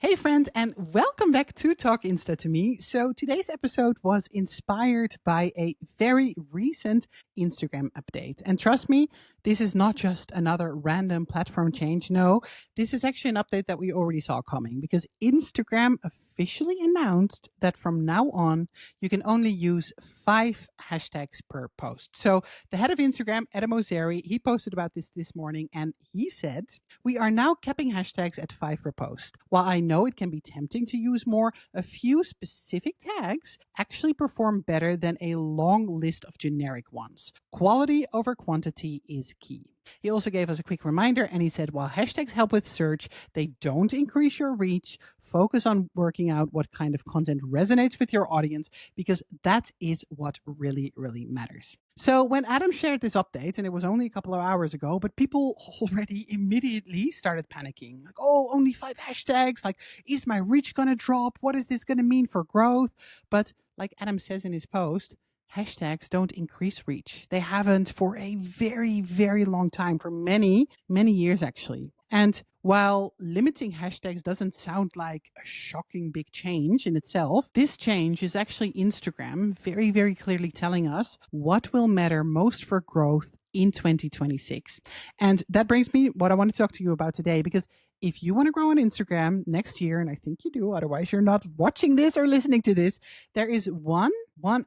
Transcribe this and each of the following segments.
Hey friends, and welcome back to Talk Insta to me. So today's episode was inspired by a very recent Instagram update. And trust me, this is not just another random platform change. No, this is actually an update that we already saw coming because Instagram officially announced that from now on, you can only use 5 hashtags per post. So the head of Instagram, Adam Mosseri, he posted about this morning and he said, we are now capping hashtags at 5 per post. While I know it can be tempting to use more, a few specific tags actually perform better than a long list of generic ones. Quality over quantity is key. He also gave us a quick reminder and he said, while hashtags help with search, they don't increase your reach. Focus on working out what kind of content resonates with your audience because that is what really, really matters. So when Adam shared this update, and it was only a couple of hours ago, but people already immediately started panicking. Like, oh, only 5 hashtags. Like, is my reach going to drop? What is this going to mean for growth? But like Adam says in his post, hashtags don't increase reach. They haven't for a very, very long time, for many, many years actually. And while limiting hashtags doesn't sound like a shocking big change in itself, this change is actually Instagram very, very clearly telling us what will matter most for growth in 2026. And that brings me what I want to talk to you about today, because if you want to grow on Instagram next year, and I think you do, otherwise you're not watching this or listening to this, there is one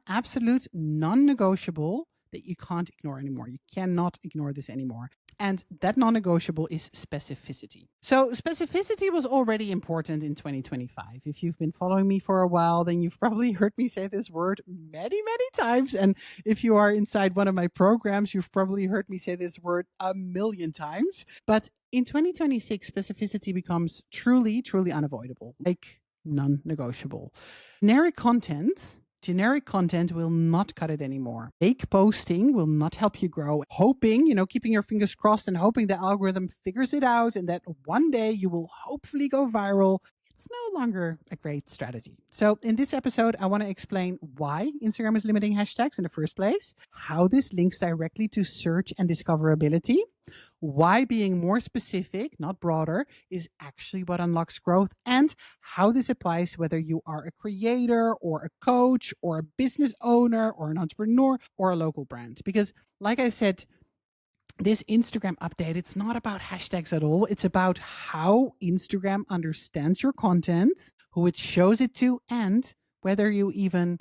absolute non-negotiable that you can't ignore anymore. You cannot ignore this anymore. And that non-negotiable is specificity. So specificity was already important in 2025. If you've been following me for a while, then you've probably heard me say this word many, many times. And if you are inside one of my programs, you've probably heard me say this word a million times. But in 2026, specificity becomes truly, truly unavoidable, like non-negotiable. Generic content will not cut it anymore. Fake posting will not help you grow. Hoping, keeping your fingers crossed and hoping the algorithm figures it out and that one day you will hopefully go viral. It's no longer a great strategy. So in this episode, I want to explain why Instagram is limiting hashtags in the first place, how this links directly to search and discoverability, why being more specific, not broader, is actually what unlocks growth, and how this applies whether you are a creator or a coach or a business owner or an entrepreneur or a local brand. Because like I said, this Instagram update, it's not about hashtags at all. It's about how Instagram understands your content, who it shows it to, and whether you even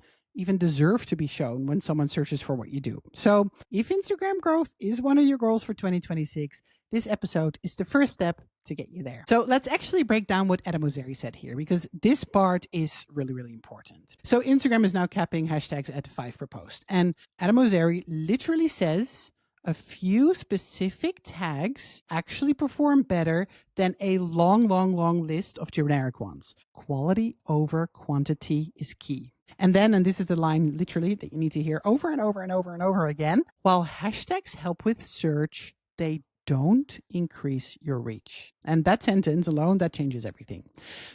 deserve to be shown when someone searches for what you do. So if Instagram growth is one of your goals for 2026, this episode is the first step to get you there. So let's actually break down what Adam Mosseri said here, because this part is really, really important. So Instagram is now capping hashtags at 5 per post. And Adam Mosseri literally says a few specific tags actually perform better than a long list of generic ones. Quality over quantity is key. And then, and this is the line literally that you need to hear over and over and over and over again, while hashtags help with search, they don't increase your reach. And that sentence alone, that changes everything.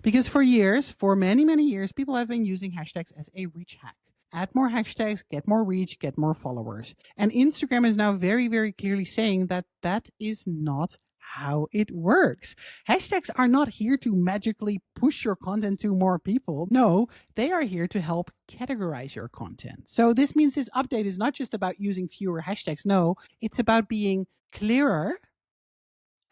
Because for many, many years, people have been using hashtags as a reach hack. Add more hashtags, get more reach, get more followers. And Instagram is now very, very clearly saying that that is not how it works. Hashtags are not here to magically push your content to more people. No, they are here to help categorize your content. So this means this update is not just about using fewer hashtags. No, it's about being clearer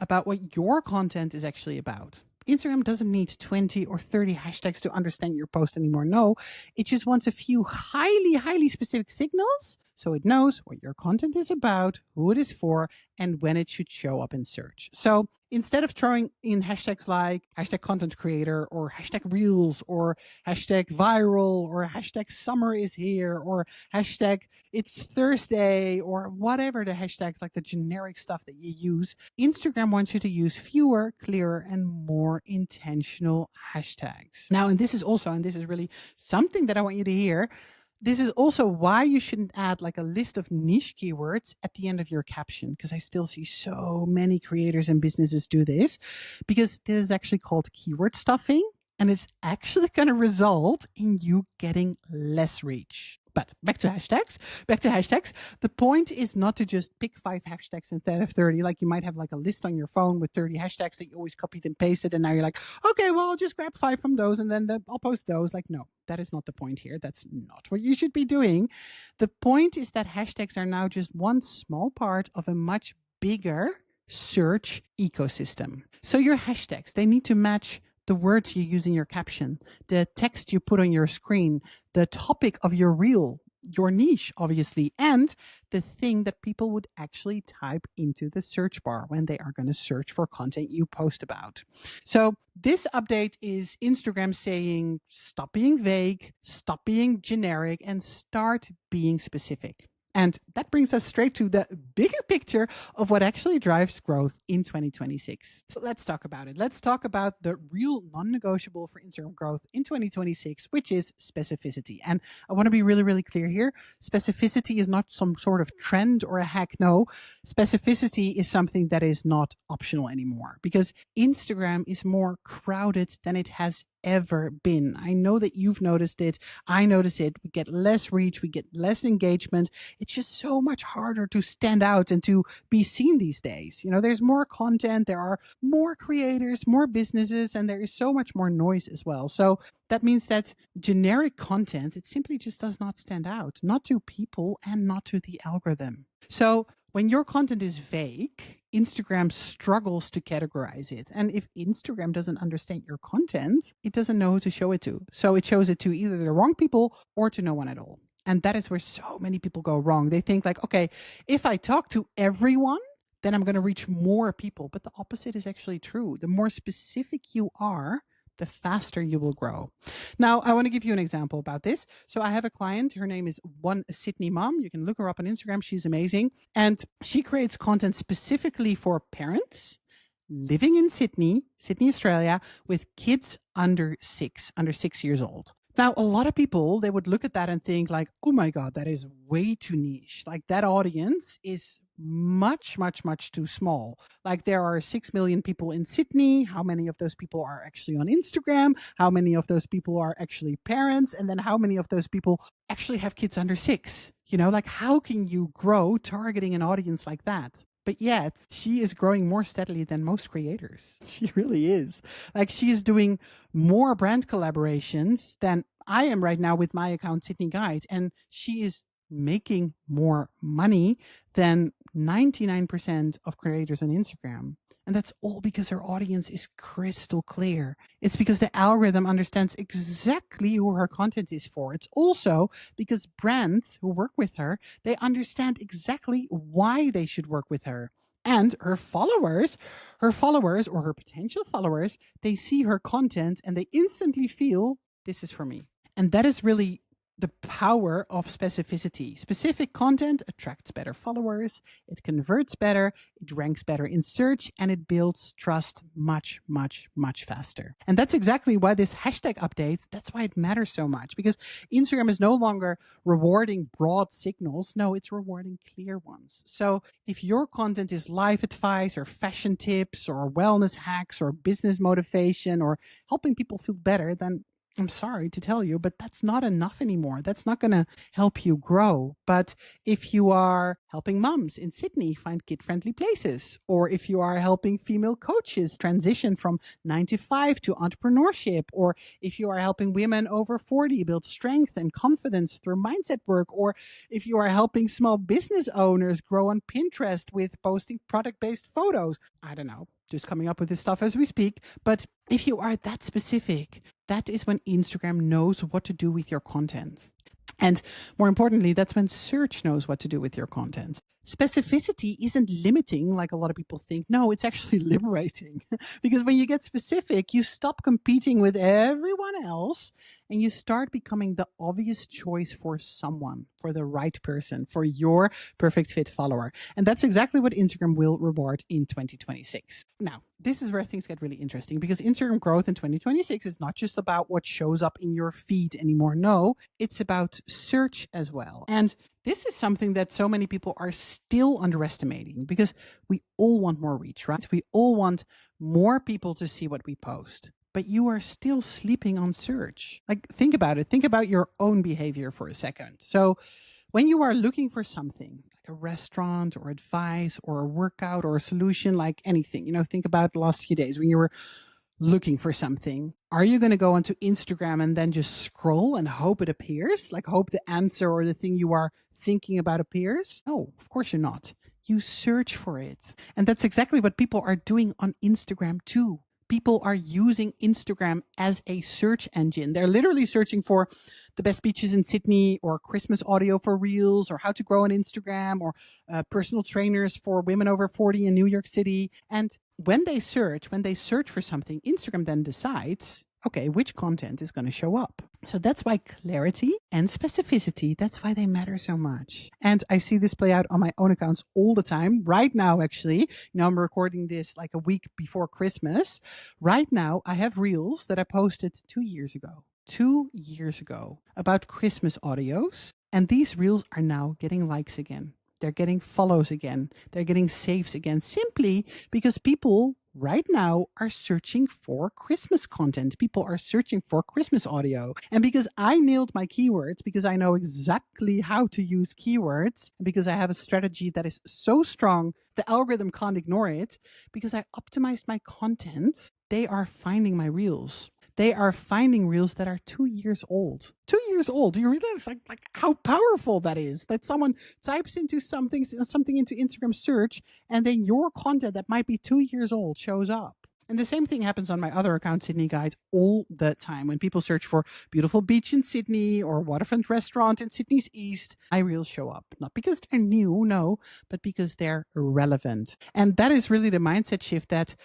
about what your content is actually about. Instagram doesn't need 20 or 30 hashtags to understand your post anymore. No, it just wants a few highly, highly specific signals so it knows what your content is about, who it is for, and when it should show up in search. So instead of throwing in hashtags like hashtag content creator or hashtag reels or hashtag viral or hashtag summer is here or hashtag it's Thursday or whatever the hashtags, like the generic stuff that you use, Instagram wants you to use fewer, clearer, and more intentional hashtags. Now, and this is really something that I want you to hear. This is also why you shouldn't add like a list of niche keywords at the end of your caption, because I still see so many creators and businesses do this, because this is actually called keyword stuffing, and it's actually going to result in you getting less reach. But back to hashtags. The point is not to just pick 5 hashtags instead of 30. Like you might have like a list on your phone with 30 hashtags that you always copied and pasted. And now you're like, okay, well, I'll just grab 5 from those and then I'll post those. Like, no, that is not the point here. That's not what you should be doing. The point is that hashtags are now just one small part of a much bigger search ecosystem. So your hashtags, they need to match the words you use in your caption, the text you put on your screen, the topic of your reel, your niche, obviously, and the thing that people would actually type into the search bar when they are going to search for content you post about. So this update is Instagram saying, stop being vague, stop being generic, and start being specific. And that brings us straight to the bigger picture of what actually drives growth in 2026. So let's talk about it. Let's talk about the real non-negotiable for Instagram growth in 2026, which is specificity. And I want to be really, really clear here. Specificity is not some sort of trend or a hack. No, specificity is something that is not optional anymore because Instagram is more crowded than it has ever been. I know that you've noticed it. I notice it. We get less reach. We get less engagement. It's just so much harder to stand out and to be seen these days. You know, there's more content. There are more creators, more businesses, and there is so much more noise as well. So that means that generic content, it simply just does not stand out, not to people and not to the algorithm. So when your content is vague, Instagram struggles to categorize it. And if Instagram doesn't understand your content, it doesn't know who to show it to. So it shows it to either the wrong people or to no one at all. And that is where so many people go wrong. They think like, okay, if I talk to everyone, then I'm going to reach more people. But the opposite is actually true. The more specific you are, the faster you will grow. Now, I want to give you an example about this. So I have a client, her name is One Sydney Mom. You can look her up on Instagram. She's amazing. And she creates content specifically for parents living in Sydney, Australia, with kids under 6 years old. Now, a lot of people, they would look at that and think like, oh my God, that is way too niche. Like that audience is much, much, much too small. Like there are 6 million people in Sydney. How many of those people are actually on Instagram? How many of those people are actually parents? And then how many of those people actually have kids under 6? You know, like how can you grow targeting an audience like that? But yet she is growing more steadily than most creators. She really is. Like she is doing more brand collaborations than I am right now with my account Sydney Guide. And she is making more money than 99% of creators on Instagram. And that's all because her audience is crystal clear. It's because the algorithm understands exactly who her content is for. It's also because brands who work with her, they understand exactly why they should work with her. And her followers or her potential followers, they see her content and they instantly feel this is for me. And that is really the power of specificity. Specific content attracts better followers, it converts better, it ranks better in search, and it builds trust much, much, much faster. And that's exactly why this hashtag update, that's why it matters so much, because Instagram is no longer rewarding broad signals. No, it's rewarding clear ones. So if your content is life advice or fashion tips or wellness hacks or business motivation or helping people feel better, then I'm sorry to tell you, but that's not enough anymore. That's not going to help you grow. But if you are helping moms in Sydney find kid-friendly places, or if you are helping female coaches transition from 9 to 5 to entrepreneurship, or if you are helping women over 40 build strength and confidence through mindset work, or if you are helping small business owners grow on Pinterest with posting product-based photos, I don't know, just coming up with this stuff as we speak. But if you are that specific, that is when Instagram knows what to do with your content. And more importantly, that's when search knows what to do with your content. Specificity isn't limiting like a lot of people think. No, it's actually liberating. Because when you get specific, you stop competing with everyone else and you start becoming the obvious choice for someone, for the right person, for your perfect fit follower. And that's exactly what Instagram will reward in 2026. Now, this is where things get really interesting because Instagram growth in 2026 is not just about what shows up in your feed anymore. No, it's about search as well. And this is something that so many people are still underestimating because we all want more reach, right? We all want more people to see what we post. but you are still sleeping on search. Like, think about it. Think about your own behavior for a second. So when you are looking for something, like a restaurant or advice or a workout or a solution, like anything, think about the last few days when you were looking for something. Are you going to go onto Instagram and then just scroll and hope it appears? Like, hope the answer or the thing you are thinking about appears? No, of course you're not. You search for it. And that's exactly what people are doing on Instagram too. People are using Instagram as a search engine. They're literally searching for the best beaches in Sydney, or Christmas audio for reels, or how to grow on Instagram, or personal trainers for women over 40 in New York City. And when they search for something, Instagram then decides, okay, which content is going to show up. So that's why clarity and specificity, that's why they matter so much. And I see this play out on my own accounts all the time. Right now, actually, I'm recording this like a week before Christmas. Right now, I have reels that I posted 2 years ago. 2 years ago about Christmas audios. And these reels are now getting likes again. They're getting follows again. They're getting saves again, simply because people right now are searching for Christmas content. People are searching for Christmas audio. And because I nailed my keywords, because I know exactly how to use keywords, and because I have a strategy that is so strong, the algorithm can't ignore it, because I optimized my content, they are finding my reels. They are finding reels that are 2 years old. 2 years old. Do you realize like how powerful that is? That someone types into something into Instagram search, and then your content that might be 2 years old shows up. And the same thing happens on my other account, Sydney Guide, all the time. When people search for beautiful beach in Sydney or waterfront restaurant in Sydney's East, my reels show up. Not because they're new, no, but because they're relevant. And that is really the mindset shift that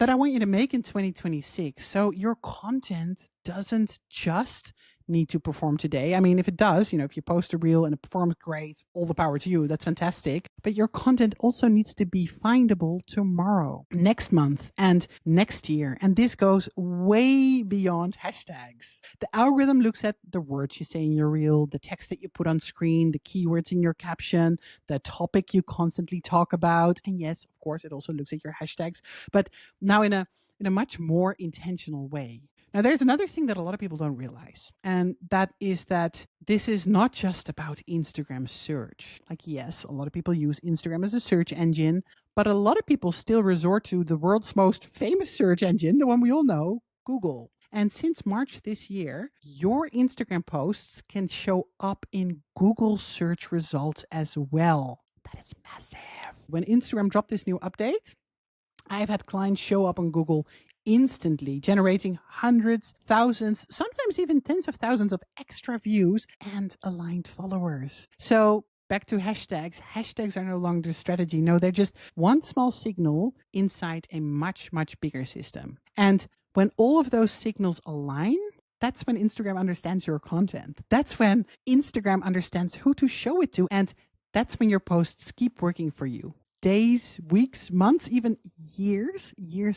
I want you to make in 2026. So your content doesn't just need to perform today. I mean, if it does, if you post a reel and it performs great, all the power to you. That's fantastic. But your content also needs to be findable tomorrow, next month, and next year. And this goes way beyond hashtags. The algorithm looks at the words you say in your reel, the text that you put on screen, the keywords in your caption, the topic you constantly talk about. And yes, of course, it also looks at your hashtags, but now in a much more intentional way. Now, there's another thing that a lot of people don't realize, and that is that this is not just about Instagram search. Like, yes, a lot of people use Instagram as a search engine, but a lot of people still resort to the world's most famous search engine, the one we all know, Google. And since March this year, your Instagram posts can show up in Google search results as well. That is massive. When Instagram dropped this new update, I've had clients show up on Google instantly, generating hundreds, thousands, sometimes even tens of thousands of extra views and aligned followers. So back to hashtags. Hashtags are no longer a strategy. No, they're just one small signal inside a much, much bigger system. And when all of those signals align, that's when Instagram understands your content. That's when Instagram understands who to show it to. And that's when your posts keep working for you. Days, weeks, months, even years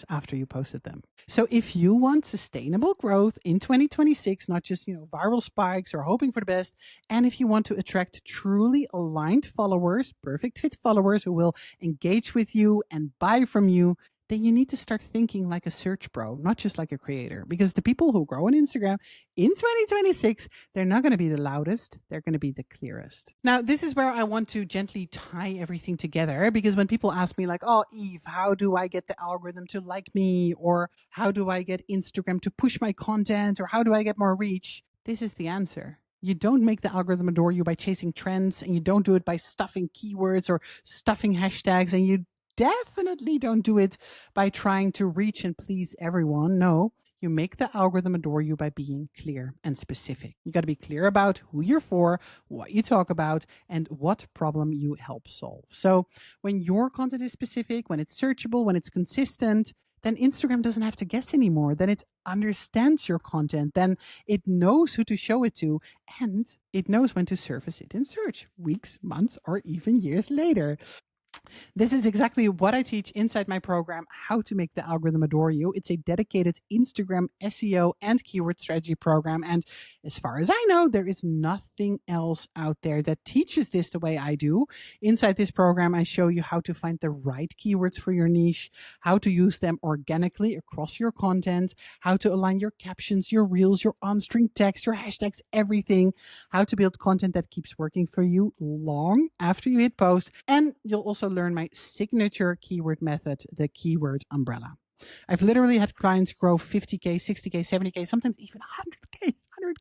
after you posted them. So if you want sustainable growth in 2026, not just, viral spikes or hoping for the best, and if you want to attract truly aligned followers, perfect fit followers who will engage with you and buy from you, then you need to start thinking like a search pro, not just like a creator. Because the people who grow on Instagram in 2026, they're not going to be the loudest. They're going to be the clearest. Now, this is where I want to gently tie everything together. Because when people ask me like, oh, Eve, how do I get the algorithm to like me? Or how do I get Instagram to push my content? Or how do I get more reach? This is the answer. You don't make the algorithm adore you by chasing trends, and you don't do it by stuffing keywords or stuffing hashtags, and you definitely don't do it by trying to reach and please everyone. No, you make the algorithm adore you by being clear and specific. You got to be clear about who you're for, what you talk about, and what problem you help solve. So when your content is specific, when it's searchable, when it's consistent, then Instagram doesn't have to guess anymore. Then it understands your content. Then it knows who to show it to, and it knows when to surface it in search, weeks, months, or even years later. This is exactly what I teach inside my program, How to Make the Algorithm Adore You. It's a dedicated Instagram SEO and keyword strategy program. And as far as I know, there is nothing else out there that teaches this the way I do. Inside this program, I show you how to find the right keywords for your niche, how to use them organically across your content, how to align your captions, your reels, your on-string text, your hashtags, everything, how to build content that keeps working for you long after you hit post. And you'll also learn my signature keyword method, the keyword umbrella. I've literally had clients grow 50K, 60K, 70K, sometimes even 100K,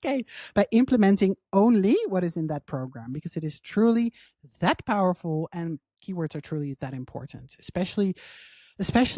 100K by implementing only what is in that program, because it is truly that powerful and keywords are truly that important, especially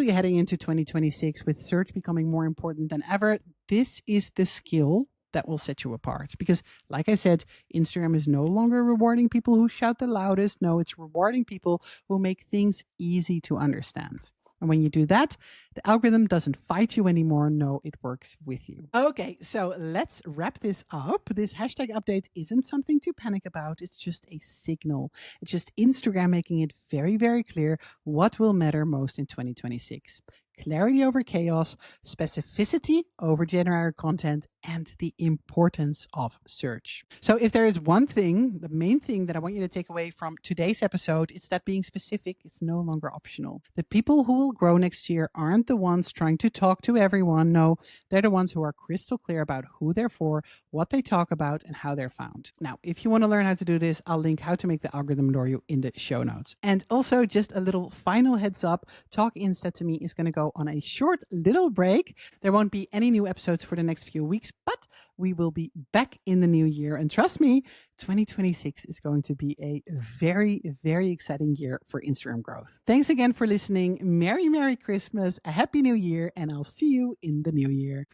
heading into 2026 with search becoming more important than ever. This is the skill that will set you apart. Because, like I said, Instagram is no longer rewarding people who shout the loudest. No, it's rewarding people who make things easy to understand. And when you do that, the algorithm doesn't fight you anymore. No, it works with you. Okay, so let's wrap this up. This hashtag update isn't something to panic about. It's just a signal. It's just Instagram making it very, very clear what will matter most in 2026. Clarity over chaos, specificity over generated content, and the importance of search. So if there is one thing, the main thing that I want you to take away from today's episode, it's that being specific is no longer optional. The people who will grow next year aren't the ones trying to talk to everyone. No, they're the ones who are crystal clear about who they're for, what they talk about, and how they're found. Now, if you want to learn how to do this, I'll link How to Make the Algorithm Adore You in the show notes. And also, just a little final heads up, Talk Insta to me is going to go on a short little break. There won't be any new episodes for the next few weeks, but we will be back in the new year. And trust me, 2026 is going to be a very, very exciting year for Instagram growth. Thanks again for listening. Merry, Merry Christmas, a Happy New Year, and I'll see you in the new year.